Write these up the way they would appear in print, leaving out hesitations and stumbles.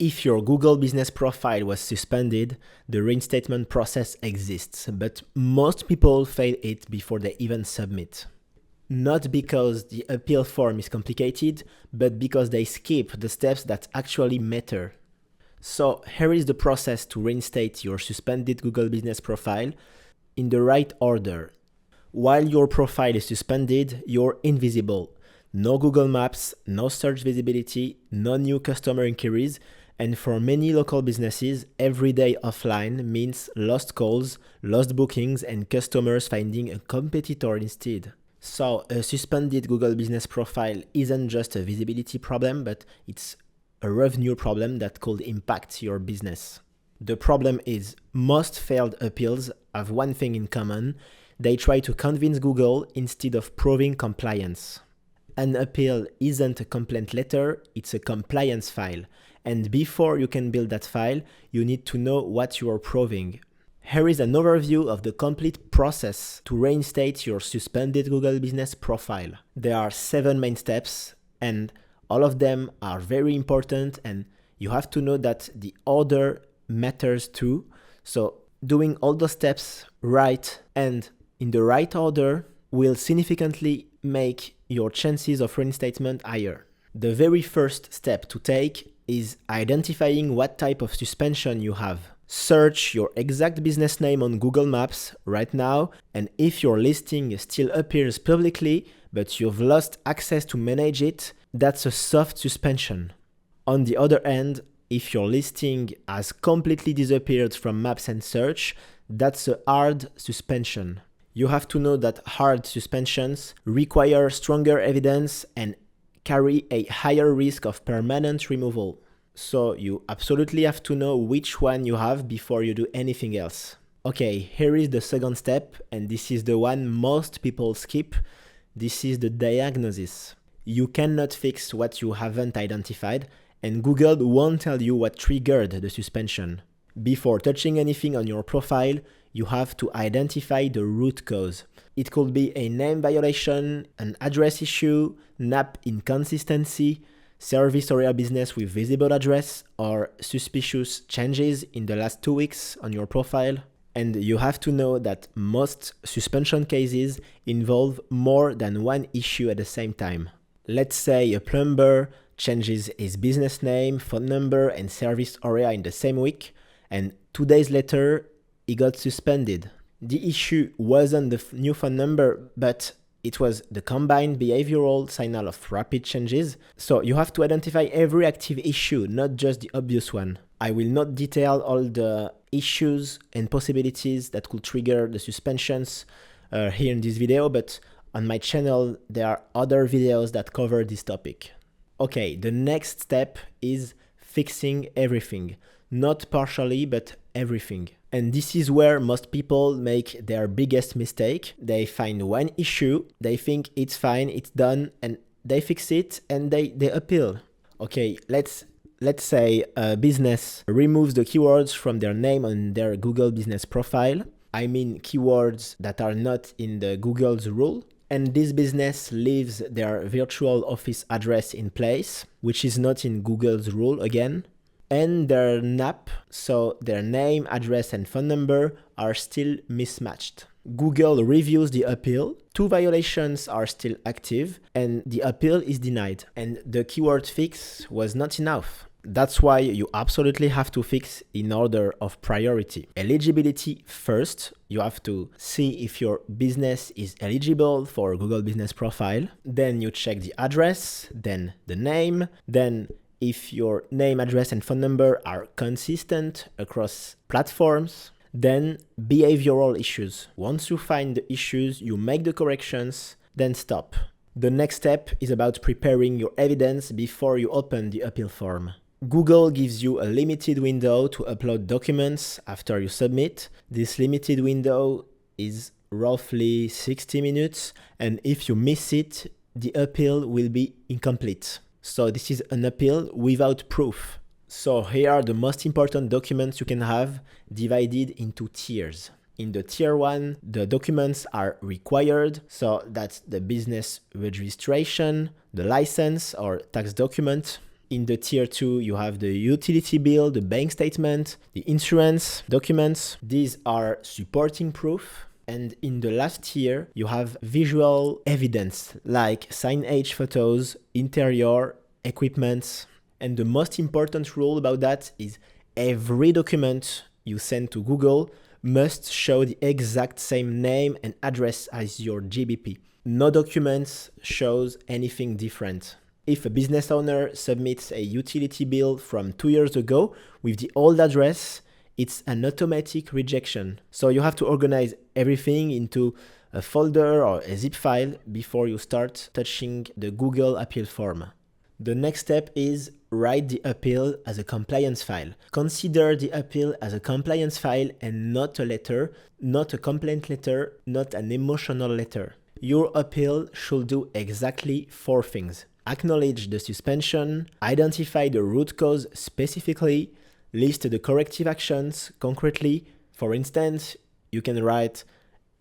If your Google business profile was suspended, the reinstatement process exists, but most people fail it before they even submit. Not because the appeal form is complicated, but because they skip the steps that actually matter. So here is the process to reinstate your suspended Google business profile in the right order. While your profile is suspended, you're invisible. No Google Maps, no search visibility, no new customer inquiries, and for many local businesses, every day offline means lost calls, lost bookings, and customers finding a competitor instead. So a suspended Google business profile isn't just a visibility problem, but it's a revenue problem that could impact your business. The problem is most failed appeals have one thing in common. They try to convince Google instead of proving compliance. An appeal isn't a complaint letter, it's a compliance file. And before you can build that file, you need to know what you are proving. Here is an overview of the complete process to reinstate your suspended Google business profile. There are 7 main steps, and all of them are very important, and you have to know that the order matters too. So doing all the steps right and in the right order will significantly make your chances of reinstatement higher. The very first step to take is identifying what type of suspension you have. Search your exact business name on Google Maps right now, and if your listing still appears publicly, but you've lost access to manage it, that's a soft suspension. On the other hand, if your listing has completely disappeared from Maps and Search, that's a hard suspension. You have to know that hard suspensions require stronger evidence and carry a higher risk of permanent removal. So you absolutely have to know which one you have before you do anything else. Okay, here is the second step, and this is the one most people skip. This is the diagnosis. You cannot fix what you haven't identified, and Google won't tell you what triggered the suspension. Before touching anything on your profile, you have to identify the root cause. It could be a name violation, an address issue, NAP inconsistency, service area business with visible address, or suspicious changes in the last 2 weeks on your profile. And you have to know that most suspension cases involve more than one issue at the same time. Let's say a plumber changes his business name, phone number, and service area in the same week, and 2 days later, he got suspended. The issue wasn't the new phone number, but it was the combined behavioral signal of rapid changes. So you have to identify every active issue, not just the obvious one. I will not detail all the issues and possibilities that could trigger the suspensions here in this video, but on my channel there are other videos that cover this topic. Okay, the next step is fixing everything. Not partially, but everything. And this is where most people make their biggest mistake. They find one issue, they think it's fine, it's done, and they fix it and they appeal. Okay, let's say a business removes the keywords from their name on their Google business profile. I mean keywords that are not in the Google's rule. And this business leaves their virtual office address in place, which is not in Google's rule again. And their NAP, so their name, address, and phone number, are still mismatched. Google reviews the appeal, 2 violations are still active, and the appeal is denied. And the keyword fix was not enough. That's why you absolutely have to fix in order of priority. Eligibility first. You have to see if your business is eligible for Google Business Profile. Then you check the address, then the name, then if your name, address, and phone number are consistent across platforms, then behavioral issues. Once you find the issues, you make the corrections, then stop. The next step is about preparing your evidence before you open the appeal form. Google gives you a limited window to upload documents after you submit. This limited window is roughly 60 minutes, and if you miss it, the appeal will be incomplete. So this is an appeal without proof. So here are the most important documents you can have divided into tiers. In the tier 1, the documents are required, so that's the business registration, the license or tax document. In the tier 2, you have the utility bill, the bank statement, the insurance documents. These are supporting proof. And in the last tier, you have visual evidence like signage photos, interior, equipment. And the most important rule about that is every document you send to Google must show the exact same name and address as your GBP. No document shows anything different. If a business owner submits a utility bill from 2 years ago with the old address, it's an automatic rejection. So you have to organize everything into a folder or a zip file before you start touching the Google appeal form. The next step is write the appeal as a compliance file. Consider the appeal as a compliance file and not a letter, not a complaint letter, not an emotional letter. Your appeal should do exactly 4 things. Acknowledge the suspension, identify the root cause specifically, list the corrective actions concretely. For instance, you can write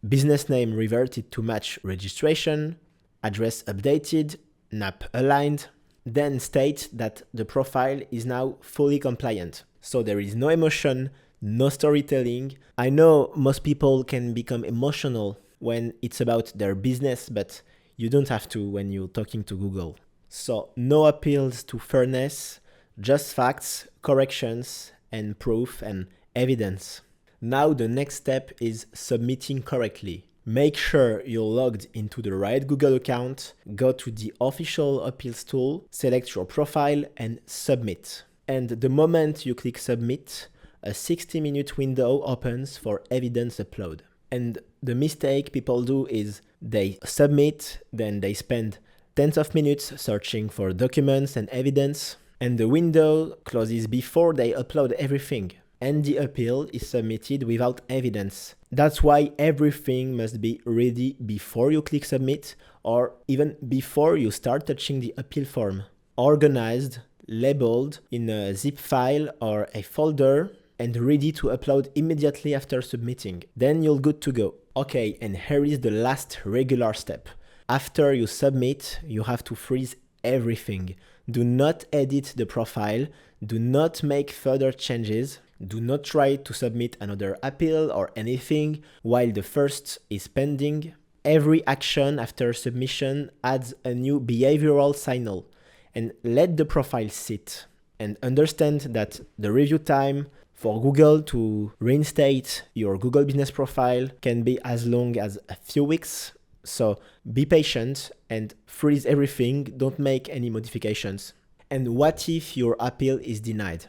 business name reverted to match registration, address updated, NAP aligned. Then state that the profile is now fully compliant. So there is no emotion, no storytelling. I know most people can become emotional when it's about their business, but you don't have to when you're talking to Google. So no appeals to fairness, just facts, corrections, and proof and evidence. Now the next step is submitting correctly. Make sure you're logged into the right Google account, go to the official appeals tool, select your profile and submit. And the moment you click submit, a 60-minute window opens for evidence upload. And the mistake people do is they submit, then they spend tens of minutes searching for documents and evidence, and the window closes before they upload everything. And the appeal is submitted without evidence. That's why everything must be ready before you click submit or even before you start touching the appeal form. Organized, labeled in a zip file or a folder and ready to upload immediately after submitting. Then you're good to go. Okay, and here is the last regular step. After you submit, you have to freeze everything. Do not edit the profile. Do not make further changes. Do not try to submit another appeal or anything while the first is pending. Every action after submission adds a new behavioral signal, and let the profile sit. And understand that the review time for Google to reinstate your Google business profile can be as long as a few weeks. So be patient and freeze everything. Don't make any modifications. And what if your appeal is denied?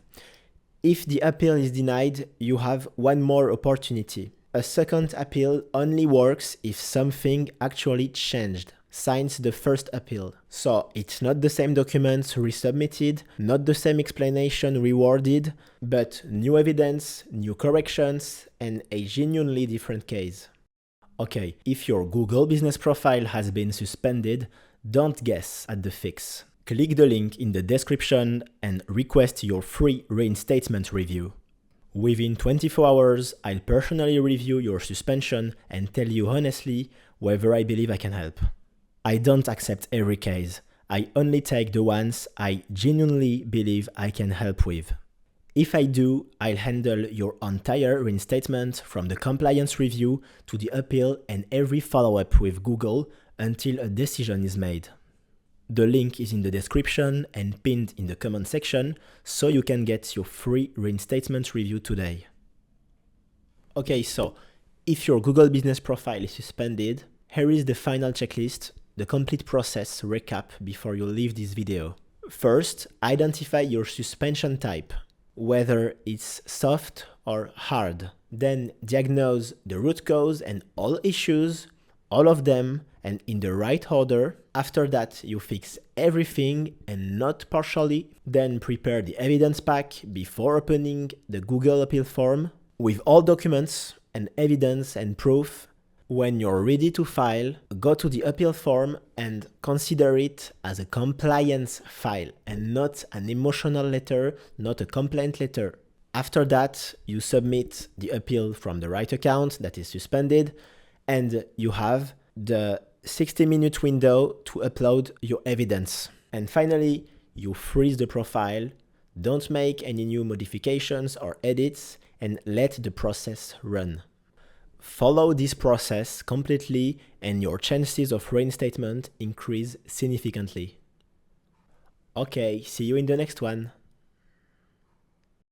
If the appeal is denied, you have one more opportunity. A second appeal only works if something actually changed since the first appeal. So it's not the same documents resubmitted, not the same explanation rewarded, but new evidence, new corrections, and a genuinely different case. Okay, if your Google business profile has been suspended, don't guess at the fix. Click the link in the description and request your free reinstatement review. Within 24 hours, I'll personally review your suspension and tell you honestly whether I believe I can help. I don't accept every case. I only take the ones I genuinely believe I can help with. If I do, I'll handle your entire reinstatement from the compliance review to the appeal and every follow-up with Google until a decision is made. The link is in the description and pinned in the comment section so you can get your free reinstatement review today. Okay, so if your Google business profile is suspended, here is the final checklist, the complete process recap before you leave this video. First, identify your suspension type, whether it's soft or hard. Then diagnose the root cause and all issues, all of them, and in the right order. After that, you fix everything and not partially. Then prepare the evidence pack before opening the Google appeal form with all documents and evidence and proof. When you're ready to file, go to the appeal form and consider it as a compliance file and not an emotional letter, not a complaint letter. After that, you submit the appeal from the right account that is suspended, and you have the 60-minute window to upload your evidence. And finally, You freeze the profile, don't make any new modifications or edits, and let the process run. Follow this process completely and your chances of reinstatement increase significantly. Okay, see you in the next one.